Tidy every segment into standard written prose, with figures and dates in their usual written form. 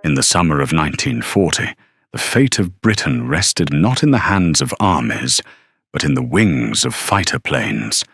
In the summer of 1940, the fate of Britain rested not in the hands of armies, but in the wings of fighter planes.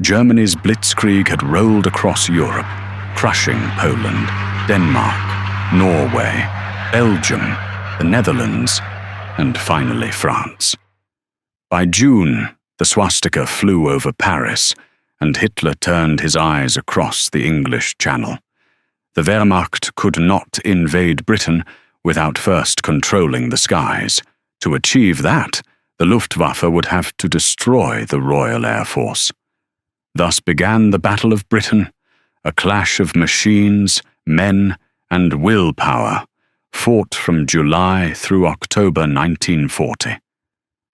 Germany's blitzkrieg had rolled across Europe, crushing Poland, Denmark, Norway, Belgium, the Netherlands, and finally France. By June, the swastika flew over Paris, and Hitler turned his eyes across the English Channel. The Wehrmacht could not invade Britain without first controlling the skies. To achieve that, the Luftwaffe would have to destroy the Royal Air Force. Thus began the Battle of Britain, a clash of machines, men, and willpower, fought from July through October 1940.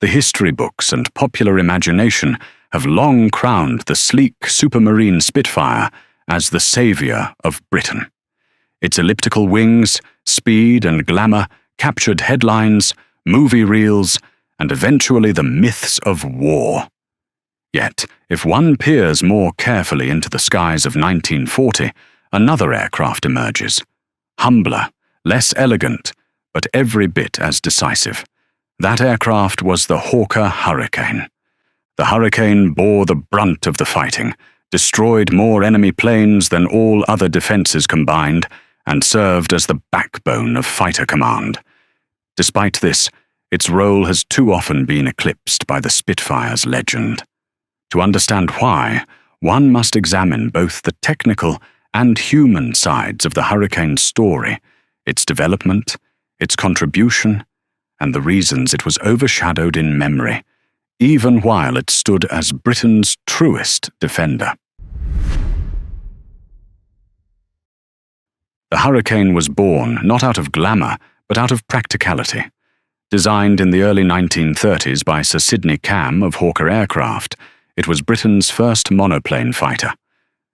The history books and popular imagination have long crowned the sleek supermarine Spitfire as the savior of Britain. Its elliptical wings, speed, and glamour captured headlines, movie reels, and eventually the myths of war. Yet, if one peers more carefully into the skies of 1940, another aircraft emerges. Humbler, less elegant, but every bit as decisive. That aircraft was the Hawker Hurricane. The Hurricane bore the brunt of the fighting, destroyed more enemy planes than all other defenses combined, and served as the backbone of fighter command. Despite this, its role has too often been eclipsed by the Spitfire's legend. To understand why, one must examine both the technical and human sides of the Hurricane's story, its development, its contribution, and the reasons it was overshadowed in memory, even while it stood as Britain's truest defender. The Hurricane was born not out of glamour, but out of practicality. Designed in the early 1930s by Sir Sidney Cam of Hawker Aircraft, it was Britain's first monoplane fighter.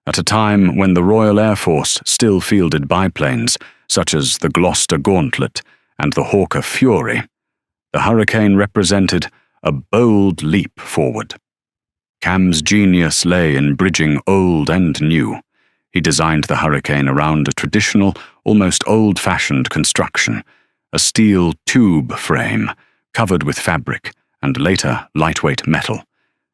At a time when the Royal Air Force still fielded biplanes, such as the Gloucester Gauntlet and the Hawker Fury, the Hurricane represented a bold leap forward. Cam's genius lay in bridging old and new. He designed the Hurricane around a traditional, almost old-fashioned construction, a steel tube frame covered with fabric and later lightweight metal.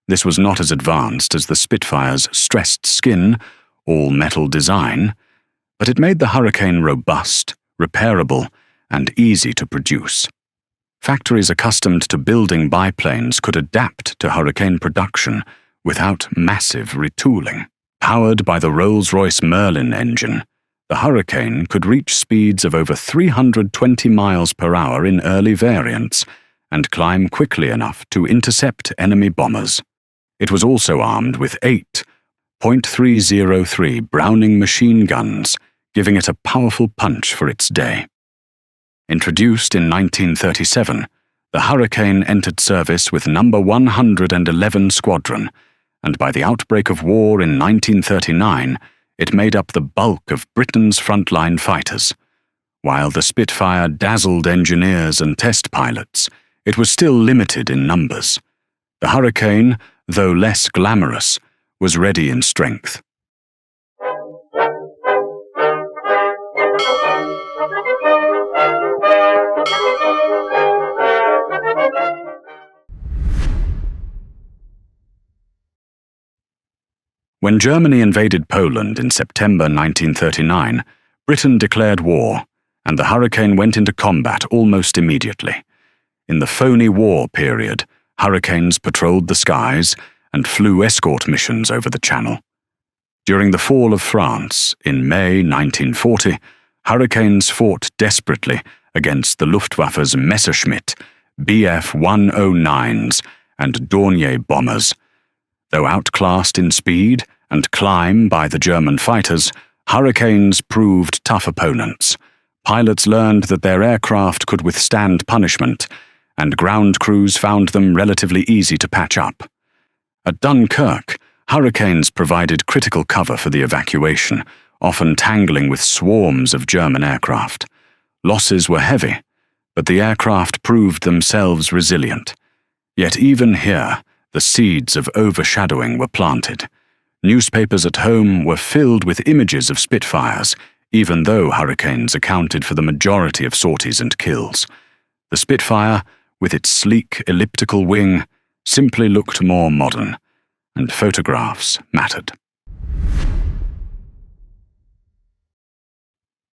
This was not as advanced as the Spitfire's stressed skin, all-metal design, but it made the Hurricane robust, repairable, and easy to produce. Factories accustomed to building biplanes could adapt to Hurricane production without massive retooling. Powered by the Rolls-Royce Merlin engine, the Hurricane could reach speeds of over 320 miles per hour in early variants and climb quickly enough to intercept enemy bombers. It was also armed with 8 .303 Browning machine guns, giving it a powerful punch for its day. Introduced in 1937, the Hurricane entered service with No. 111 Squadron, and by the outbreak of war in 1939, it made up the bulk of Britain's frontline fighters. While the Spitfire dazzled engineers and test pilots, it was still limited in numbers. The Hurricane, though less glamorous, was ready in strength. When Germany invaded Poland in September 1939, Britain declared war, and the Hurricane went into combat almost immediately. In the phony war period, Hurricanes patrolled the skies and flew escort missions over the Channel. During the fall of France, in May 1940, Hurricanes fought desperately against the Luftwaffe's Messerschmitt, Bf 109s, and Dornier bombers. Though outclassed in speed and climb by the German fighters, Hurricanes proved tough opponents. Pilots learned that their aircraft could withstand punishment, and ground crews found them relatively easy to patch up. At Dunkirk, Hurricanes provided critical cover for the evacuation, often tangling with swarms of German aircraft. Losses were heavy, but the aircraft proved themselves resilient. Yet even here, the seeds of overshadowing were planted. Newspapers at home were filled with images of Spitfires, even though Hurricanes accounted for the majority of sorties and kills. The Spitfire, with its sleek elliptical wing, simply looked more modern, and photographs mattered.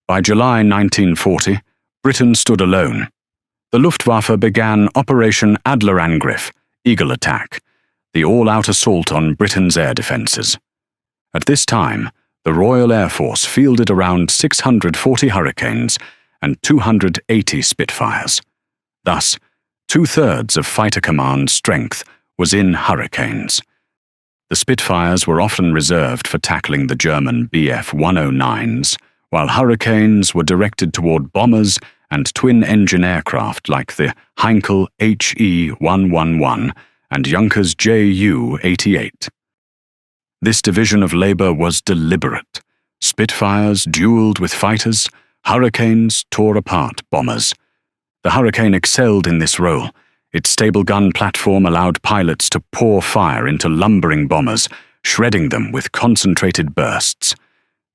By July 1940, Britain stood alone. The Luftwaffe began Operation Adlerangriff, Eagle Attack, the all-out assault on Britain's air defences. At this time, the Royal Air Force fielded around 640 Hurricanes and 280 Spitfires. Thus, two-thirds of Fighter Command's strength was in Hurricanes. The Spitfires were often reserved for tackling the German Bf-109s, while Hurricanes were directed toward bombers and twin-engine aircraft like the Heinkel HE-111 and Junkers Ju-88. This division of labour was deliberate. Spitfires duelled with fighters, Hurricanes tore apart bombers. The Hurricane excelled in this role. Its stable gun platform allowed pilots to pour fire into lumbering bombers, shredding them with concentrated bursts.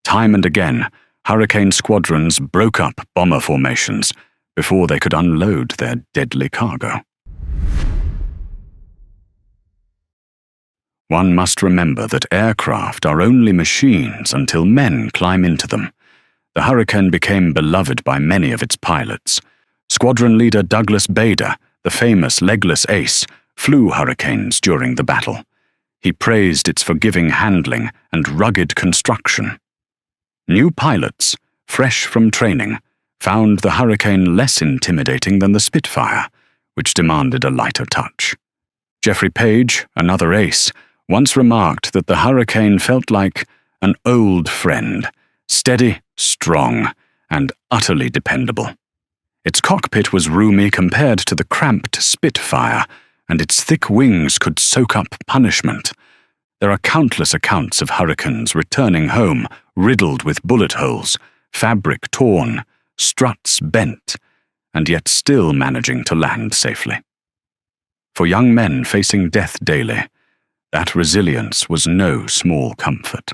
Time and again, Hurricane squadrons broke up bomber formations before they could unload their deadly cargo. One must remember that aircraft are only machines until men climb into them. The Hurricane became beloved by many of its pilots. Squadron leader Douglas Bader, the famous legless ace, flew Hurricanes during the battle. He praised its forgiving handling and rugged construction. New pilots, fresh from training, found the Hurricane less intimidating than the Spitfire, which demanded a lighter touch. Geoffrey Page, another ace, once remarked that the Hurricane felt like an old friend, steady, strong, and utterly dependable. Its cockpit was roomy compared to the cramped Spitfire, and its thick wings could soak up punishment. There are countless accounts of Hurricanes returning home riddled with bullet holes, fabric torn, struts bent, and yet still managing to land safely. For young men facing death daily, that resilience was no small comfort.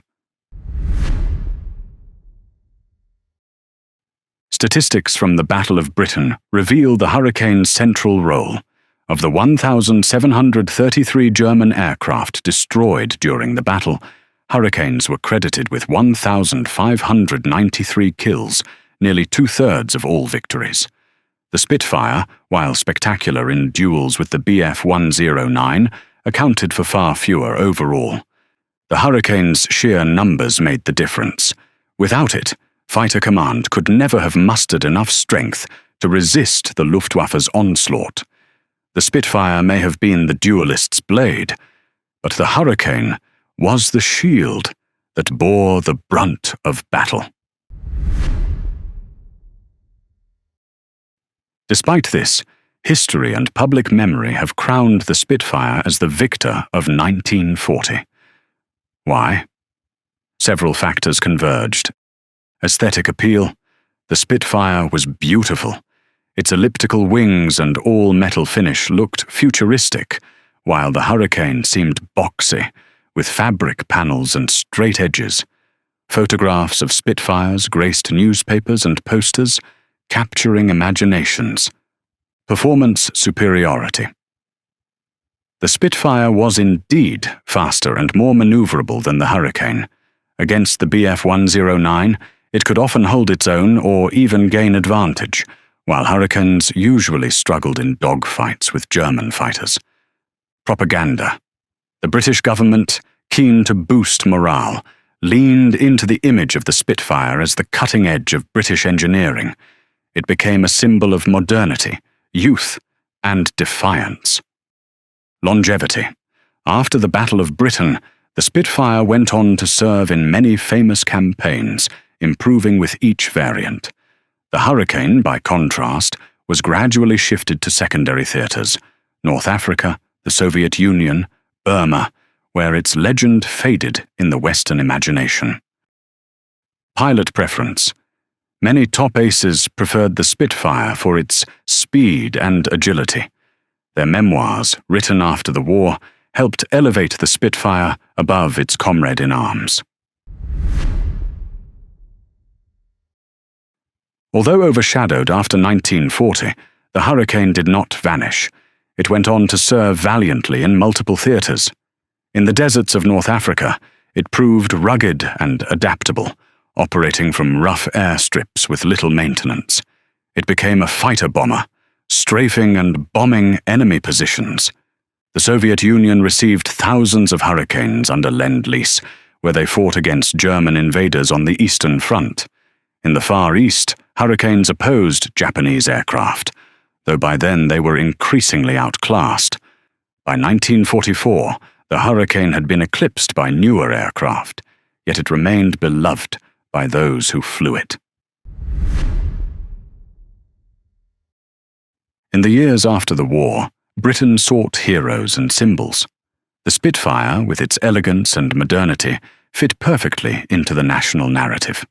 Statistics from the Battle of Britain reveal the Hurricane's central role. Of the 1,733 German aircraft destroyed during the battle, Hurricanes were credited with 1,593 kills, nearly two-thirds of all victories. The Spitfire, while spectacular in duels with the Bf-109, accounted for far fewer overall. The Hurricane's sheer numbers made the difference. Without it, Fighter Command could never have mustered enough strength to resist the Luftwaffe's onslaught. The Spitfire may have been the duelist's blade, but the Hurricane was the shield that bore the brunt of battle. Despite this, history and public memory have crowned the Spitfire as the victor of 1940. Why? Several factors converged. Aesthetic appeal. The Spitfire was beautiful. Its elliptical wings and all-metal finish looked futuristic, while the Hurricane seemed boxy, with fabric panels and straight edges. Photographs of Spitfires graced newspapers and posters, capturing imaginations. Performance superiority. The Spitfire was indeed faster and more maneuverable than the Hurricane. Against the Bf-109, it could often hold its own or even gain advantage, while Hurricanes usually struggled in dogfights with German fighters. Propaganda. The British government, keen to boost morale, leaned into the image of the Spitfire as the cutting edge of British engineering. It became a symbol of modernity, youth, and defiance. Longevity. After the Battle of Britain, the Spitfire went on to serve in many famous campaigns, improving with each variant. The Hurricane, by contrast, was gradually shifted to secondary theatres: North Africa, the Soviet Union, Burma, where its legend faded in the Western imagination. Pilot preference. Many top aces preferred the Spitfire for its speed and agility. Their memoirs, written after the war, helped elevate the Spitfire above its comrade in arms. Although overshadowed after 1940, the hurricane did not vanish. It went on to serve valiantly in multiple theaters. In the deserts of North Africa, it proved rugged and adaptable, operating from rough airstrips with little maintenance. It became a fighter bomber, strafing and bombing enemy positions. The Soviet Union received thousands of Hurricanes under Lend-Lease, where they fought against German invaders on the Eastern Front. In the Far East, Hurricanes opposed Japanese aircraft, though by then they were increasingly outclassed. By 1944, the Hurricane had been eclipsed by newer aircraft, yet it remained beloved by those who flew it. In the years after the war, Britain sought heroes and symbols. The Spitfire, with its elegance and modernity, fit perfectly into the national narrative.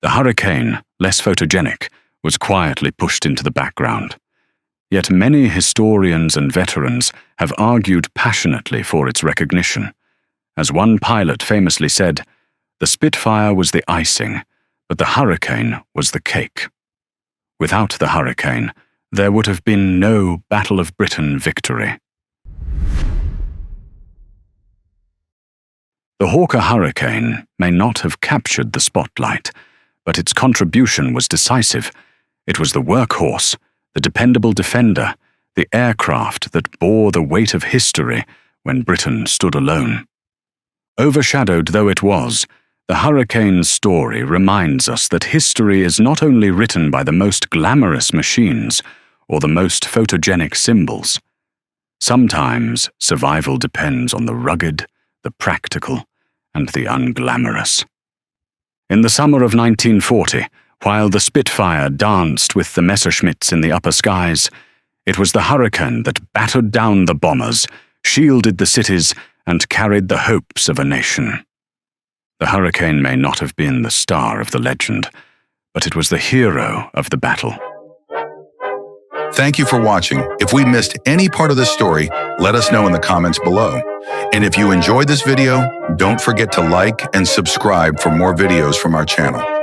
The Hurricane, less photogenic, was quietly pushed into the background. Yet many historians and veterans have argued passionately for its recognition. As one pilot famously said, "The Spitfire was the icing, but the Hurricane was the cake." Without the Hurricane, there would have been no Battle of Britain victory. The Hawker Hurricane may not have captured the spotlight, but its contribution was decisive. It was the workhorse, the dependable defender, the aircraft that bore the weight of history when Britain stood alone. Overshadowed though it was, the Hurricane's story reminds us that history is not only written by the most glamorous machines or the most photogenic symbols. Sometimes survival depends on the rugged, the practical, and the unglamorous. In the summer of 1940, while the Spitfire danced with the Messerschmitts in the upper skies, it was the Hurricane that battered down the bombers, shielded the cities, and carried the hopes of a nation. The Hurricane may not have been the star of the legend, but it was the hero of the battle. Thank you for watching. If we missed any part of this story, let us know in the comments below. And if you enjoyed this video, don't forget to like and subscribe for more videos from our channel.